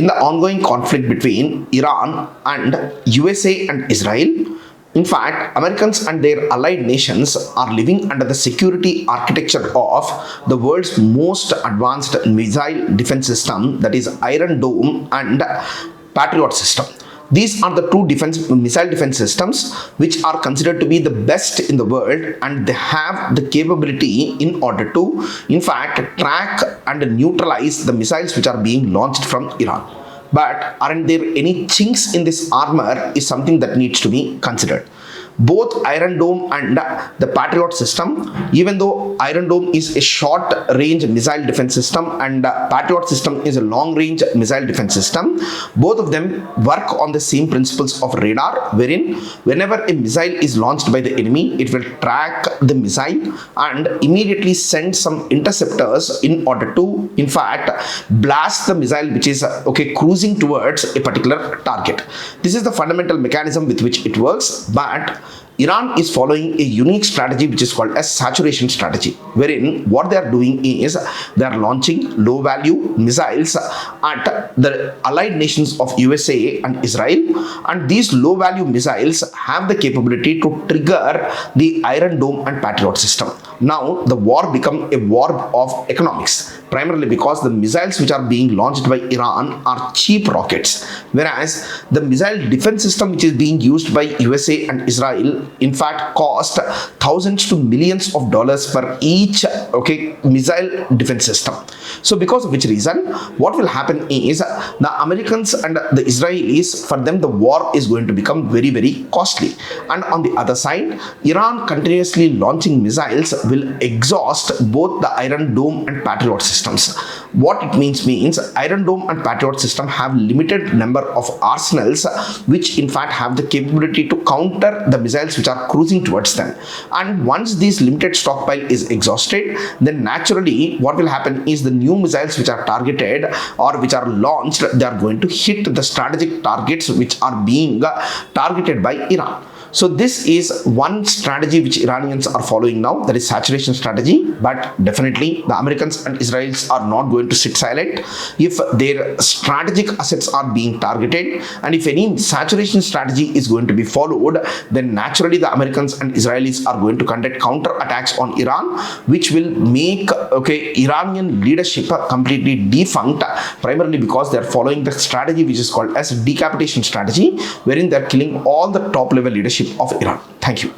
in the ongoing conflict between Iran and USA and Israel. In fact, Americans and their allied nations are living under the security architecture of the world's most advanced missile defense system, that is Iron Dome and Patriot system. These are the two missile defense systems which are considered to be the best in the world, and they have the capability in order to, in fact, track and neutralize the missiles which are being launched from Iran. But aren't there any chinks in this armor is something that needs to be considered. Both Iron Dome and the Patriot system, even though Iron Dome is a short-range missile defense system and Patriot system is a long-range missile defense system, both of them work on the same principles of radar, wherein whenever a missile is launched by the enemy, it will track the missile and immediately send some interceptors in order to, in fact, blast the missile which is cruising towards a particular target. This is the fundamental mechanism with which it works, but Iran is following a unique strategy which is called as saturation strategy, wherein what they are doing is they are launching low value missiles at the allied nations of USA and Israel, and these low value missiles have the capability to trigger the Iron Dome and Patriot system. Now the war becomes a war of economics, primarily because the missiles which are being launched by Iran are cheap rockets, whereas the missile defense system which is being used by USA and Israel in fact cost thousands to millions of dollars per each missile defense system. So because of which reason, what will happen is the Americans and the Israelis, for them the war is going to become very, very costly. And on the other side, Iran continuously launching missiles will exhaust both the Iron Dome and Patriot systems. What it means Iron Dome and Patriot system have limited number of arsenals which in fact have the capability to counter the missiles which are cruising towards them. And once this limited stockpile is exhausted, then naturally what will happen is the new missiles which are targeted or which are launched, they are going to hit the strategic targets which are being targeted by Iran. So this is one strategy which Iranians are following now, that is saturation strategy. But definitely the Americans and Israelis are not going to sit silent if their strategic assets are being targeted, and if any saturation strategy is going to be followed, then naturally the Americans and Israelis are going to conduct counter attacks on Iran, which will make Iranian leadership completely defunct, primarily because they are following the strategy which is called as decapitation strategy, wherein they are killing all the top level leadership of Iran. Thank you.